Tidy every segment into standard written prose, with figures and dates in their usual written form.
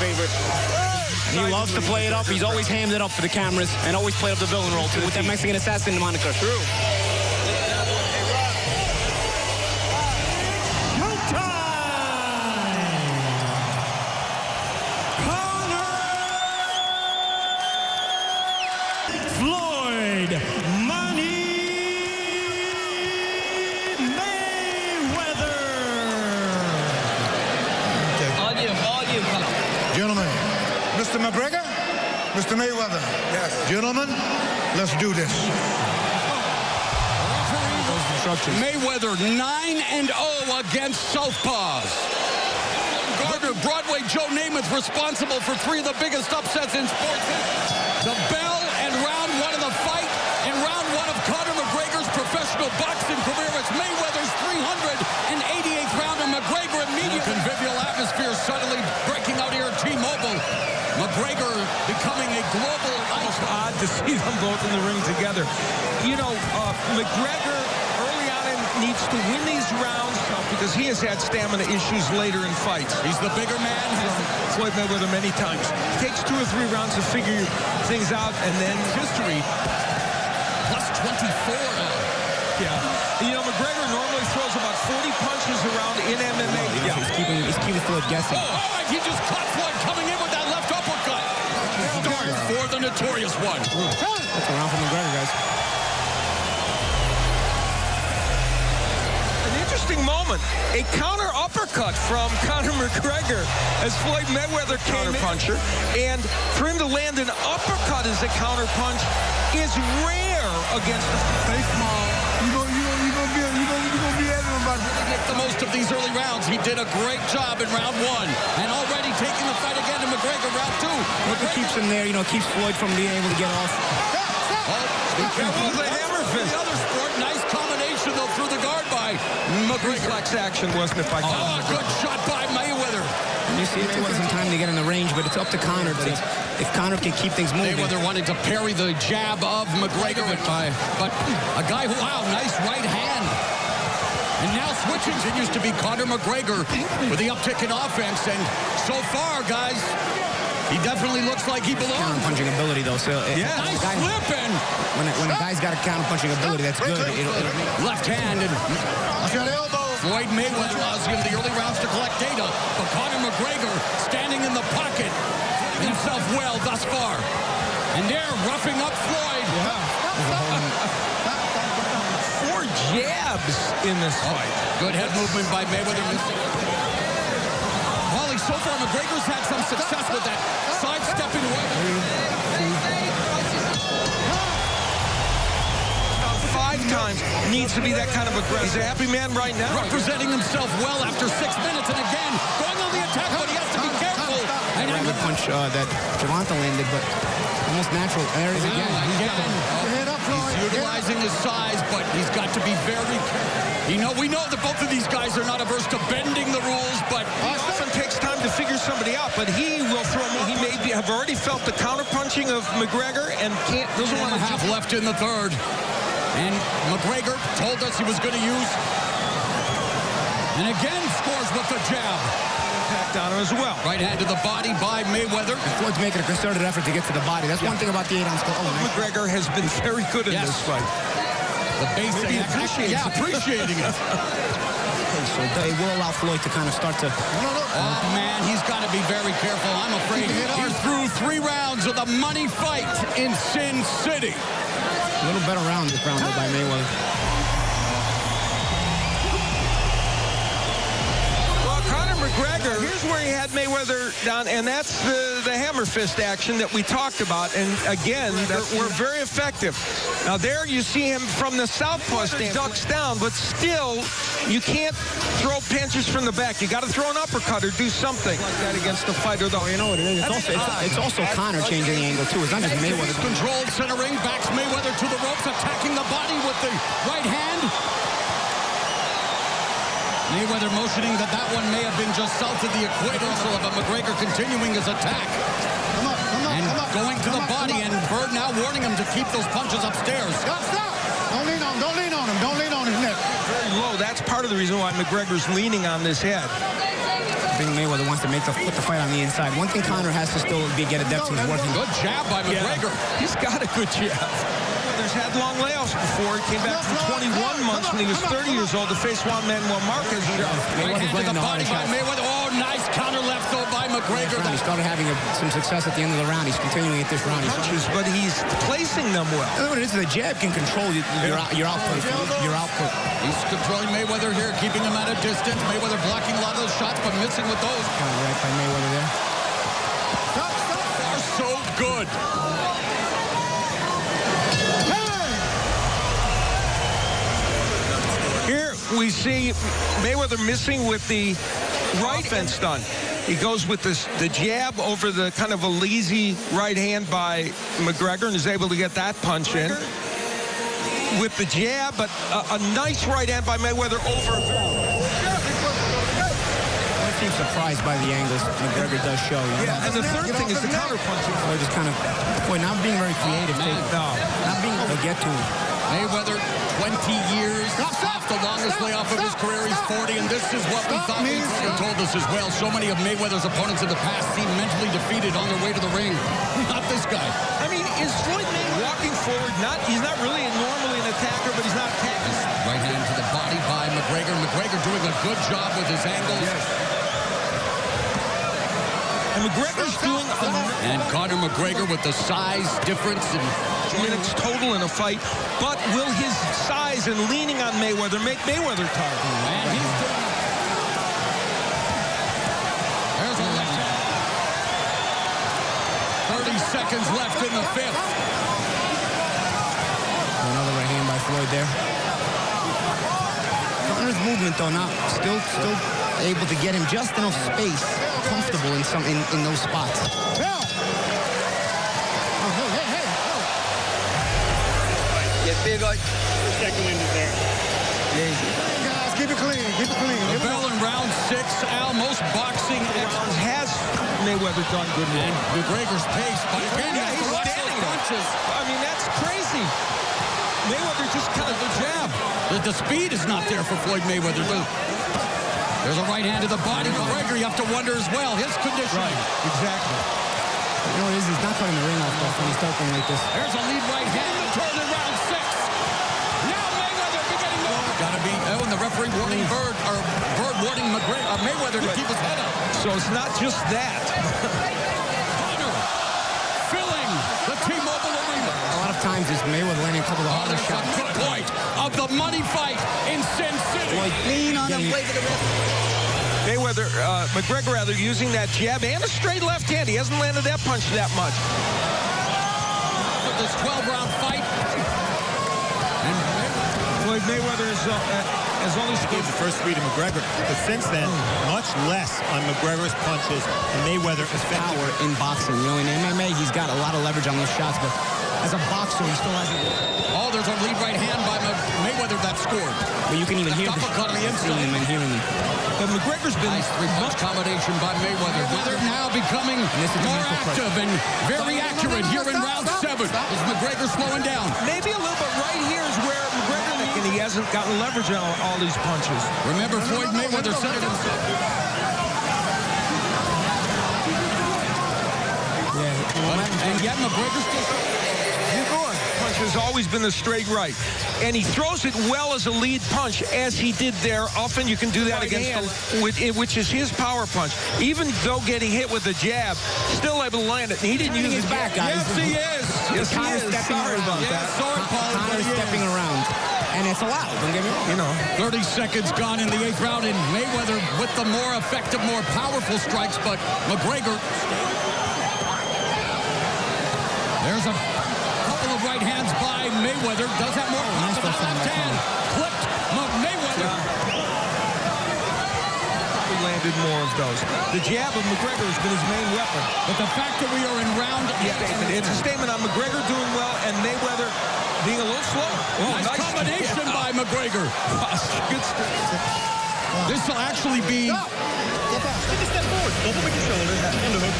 favorite. And he loves to play it up. He's always hammed it up for the cameras and always played up the villain role, too, with that Mexican assassin moniker. True. Floyd Mayweather. All you. Gentlemen, Mr. McGregor, Mr. Mayweather. Yes. Gentlemen, let's do this. Mayweather 9-0 against southpaws. Gardner, Broadway Joe Namath responsible for 3 of the biggest upsets in sports. The bell and round 1 of the fight and round 1 of Conor McGregor's professional boxing career. It's Mayweather's 388th round, and McGregor immediately. Convivial atmosphere suddenly breaking out here at T-Mobile. McGregor becoming a global icon. It's odd to see them both in the ring together. You know, McGregor early on needs to win these rounds because he has had stamina issues later in fights. He's the bigger man. Floyd Mayweather many times. Takes 2 or 3 rounds to figure things out, and then history. Plus 24 now. Yeah. You know, McGregor normally throws about 40 punches around in MMA. Yeah. He's keeping Floyd guessing. Oh, all right, he just caught Floyd coming in with that left uppercut. Start for the Notorious one. That's a round for McGregor, guys. Interesting moment. A counter uppercut from Conor McGregor as Floyd Mayweather came puncher, and for him to land an uppercut as a counter punch is rare against the Stay small. You're gonna be everybody. Make the most of these early rounds. He did a great job in round 1, and already taking the fight again to McGregor round 2. McGregor keeps him there, keeps Floyd from being able to get off. That was a hammer fist. The other sport, nice combination though through the guard by McGregor. Reflex action, wasn't it, by Conor? Oh, good shot by Mayweather. And you see, it took some time to get in the range, but it's up to Conor. If Conor can keep things moving. Mayweather wanted to parry the jab of McGregor, but a guy who, wow, nice right hand. And now switching continues to be Conor McGregor with the uptick in offense. And so far, guys, he definitely looks like he belongs. Counter-punching ability, though. So nice flipping. When a guy's got a counter-punching ability, that's good. Left hand and Floyd Mayweather allows him the early rounds to collect data, but Conor McGregor standing in the pocket himself well thus far. And they're roughing up Floyd. Yeah. 4 jabs in this fight. Good head movement by Mayweather. Wally, so far McGregor's had some success with that sidestepping way. 5 times needs to be that kind of aggressive. He's a happy man right now. Representing himself well after 6 minutes, and again going on the attack, but he has to be careful. And a good punch that Javante landed, but almost natural. There he is again. He's utilizing his size, but he's got to be very careful. We know that both of these guys are not averse to bending the rules, but it often takes time to figure somebody out. But he will throw more. He may have already felt the counter punching of McGregor and doesn't want to half left in the 3rd. And McGregor told us he was going to use. And again scores with the jab. Impact on him as well. Right hand to the body by Mayweather. Floyd's making a concerted effort to get to the body. That's one thing about the 8-ounce goal. McGregor has been very good in this fight. The basic appreciating it. So they will allow Floyd to kind of start to... Oh, man, he's got to be very careful. I'm afraid he's through 3 rounds of the money fight in Sin City. A little better round this round by Mayweather. Well, Conor McGregor, here's where he had Mayweather down, and that's the hammer fist action that we talked about. And again, we're very effective. Now there you see him from the southpaw stand, ducks down, but still you can't throw punches from the back. You got to throw an uppercut or do something like that against the fighter, though. You know what it is? It's also Conor changing the angle, too. It's not just Mayweather. Controlled centering, backs Mayweather to the ropes, attacking the body with the right hand. Mayweather motioning that one may have been just south of the equator, but McGregor continuing his attack. And going to the body, and Bird now warning him to keep those punches upstairs. Stop. Don't lean on him. Don't lean on his neck. Very low. That's part of the reason why McGregor's leaning on this head. I think Mayweather wants to put the fight on the inside. One thing Conor has to still get adept to is working. Good jab by McGregor. Yeah. He's got a good jab. He's had long layoffs before. He came back from 21 months when he was 30 years old to face Juan Manuel Marquez. Right hand to the body by Mayweather. Oh, nice counter left though by McGregor. He started having some success at the end of the round. He's continuing at this round. Punches, but he's placing them well. You know what it is? The jab can control your output. He's controlling Mayweather here, keeping him at a distance. Mayweather blocking a lot of those shots, but missing with those. Kind of right by Mayweather there. Far so good. Here we see Mayweather missing with the right fence done. He goes with the jab over the kind of a lazy right hand by McGregor and is able to get that punch in. With the jab, but a nice right hand by Mayweather over. I seem surprised by the angles McGregor does show. Yeah, and the third thing is the counter punching. They're just kind of, not being very creative. Not being able to get to him. Mayweather, 20 years off the longest layoff of his career. He's 40, and this is what we thought he told us as well. So many of Mayweather's opponents in the past seem mentally defeated on their way to the ring. Not this guy. I mean, is Floyd Mayweather walking forward? He's not really normally an attacker, but he's not attacking. Right hand to the body by McGregor. McGregor doing a good job with his angles. Yes. And McGregor's doing and Conor McGregor with the size difference in minutes total in a fight, but will his size and leaning on Mayweather make Mayweather tired? And he's doing it. There's a left hand. 30 seconds left in the fifth. Another right hand by Floyd there. Conor's movement though, still able to get him just enough space, comfortable in those spots. Get big like Second wind is there. Guys, keep it clean. Keep it clean. The bell in round 6, Al, most boxing Has Mayweather done good work? and McGregor's pace, but again, Yeah, he's standing there. punches. I mean, that's crazy. Mayweather just kind of The jab. The speed is not there for Floyd Mayweather. There's a right hand to the body. McGregor, you have to wonder as well, his condition. Right, exactly. You know what it is? He's not cutting the ring off though when he's starting like this. There's a lead right hand to turn in round 6. Now Mayweather beginning to... Gotta be, when the referee warning Bird warning Mayweather to keep his head up. So it's not just that. Conor filling the T-Mobile Arena. A lot of times it's Mayweather landing a couple of harder There's shots. a good point of the money fight in Sin City. lean on him, wave to the wrist. Mayweather, McGregor rather, using that jab and a straight left hand. He hasn't landed that punch that much. With this 12-round fight. Floyd Mayweather has only scored The first 3 to McGregor, but since then, much less on McGregor's punches and Mayweather effective. Power in boxing. You know, in MMA, he's got a lot of leverage on those shots, but as a boxer, he still hasn't. Oh, there's a lead right hand by Mayweather that scored. But you can even hear Uppercut on the inside. seeing him and hearing him. But McGregor's been Nice three-punch combination by Mayweather. Mayweather now becoming more active and very accurate here in round 7. Is McGregor slowing down? maybe a little bit right here is where McGregor, and he hasn't gotten leverage on all these punches. Remember, Floyd Mayweather said it himself. Yeah. And yet McGregor still... Punch has always been the straight right. And he throws it well as a lead punch, as he did there. Often you can do that against which is his power punch. Even though getting hit with the jab, still able to land it. And he didn't use his back, guys. Yes, he is. Yes, he is. Sorry about that. Sorry, Paul. Connor's stepping around. And it's allowed, don't get me wrong. You know. 30 seconds gone in the 8th round, and Mayweather with the more effective, more powerful strikes, but McGregor... There's a couple of right hands by Mayweather. Does have more power than that left hand. Clipped Mayweather. He landed more of those. The jab of McGregor has been his main weapon. But the fact that we are in round 8... It's a statement on McGregor doing well and Mayweather being a little slow. Oh, nice combination by McGregor. Good stuff. This will actually be... Take a step forward. Double with your shoulders and the hook.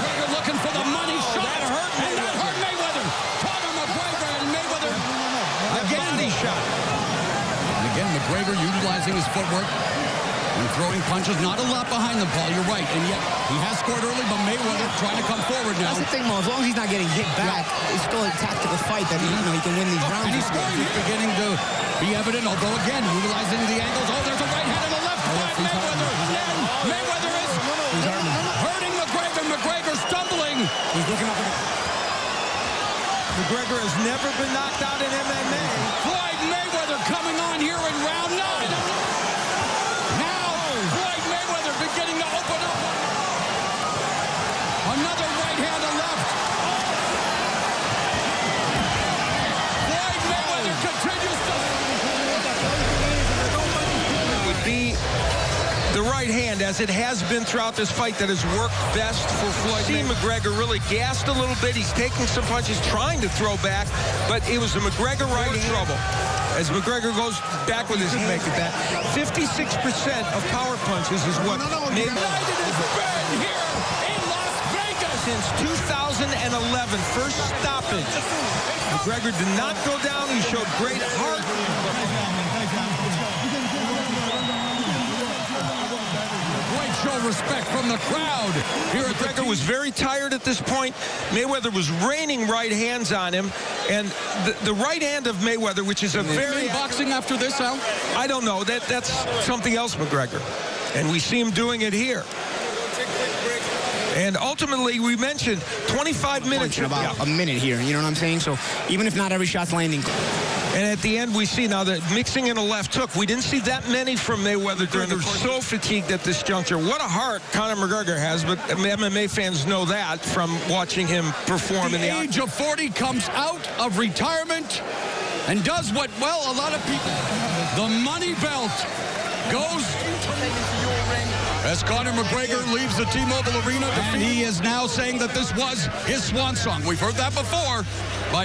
McGregor looking for the money shot. That hurt Mayweather. And that hurt Mayweather. Conor McGregor and Mayweather. Again, he shot. And again, McGregor utilizing his footwork. And throwing punches, not a lot behind them, Paul. You're right. And yet, he has scored early, but Mayweather trying to come forward now. That's the thing, Mo. As long as he's not getting hit back, it's still a tactical fight that he can win these rounds. And he's scoring. He's beginning to be evident, although, again, utilizing the angles. Oh, there's a right hand and a left by Mayweather. And Mayweather is hurting McGregor. McGregor stumbling. He's looking up. McGregor has never been knocked out in MMA. Floyd Mayweather coming on here in round 9. Now, Floyd Mayweather beginning to open up. Another right hand and left. Floyd Mayweather continues to... It would be the right hand, as it has been throughout this fight, that has worked best for Floyd. See McGregor really gassed a little bit. He's taking some punches, trying to throw back, but it was the McGregor right hand. Trouble. As McGregor goes back with his hand. Make it back. 56% of power punches is what made United has been here in Las Vegas since 2011. First stoppage. McGregor did not go down. He showed great heart. show respect from the crowd here at McGregor was very tired at this point. Mayweather was raining right hands on him, and the right hand of Mayweather, which is a very boxing after this, Al? I don't know. That's something else, McGregor, and we see him doing it here. And ultimately, we mentioned 25 minutes. About a minute here, you know what I'm saying? So even if not every shot's landing. And at the end, we see now that mixing in a left hook. We didn't see that many from Mayweather during the course. So fatigued at this juncture. What a heart Conor McGregor has, but MMA fans know that from watching him perform in the age of 40 comes out of retirement and does what, well, a lot of people, the money belt goes as Conor McGregor leaves the T-Mobile Arena. And he is now saying that this was his swan song. We've heard that before, but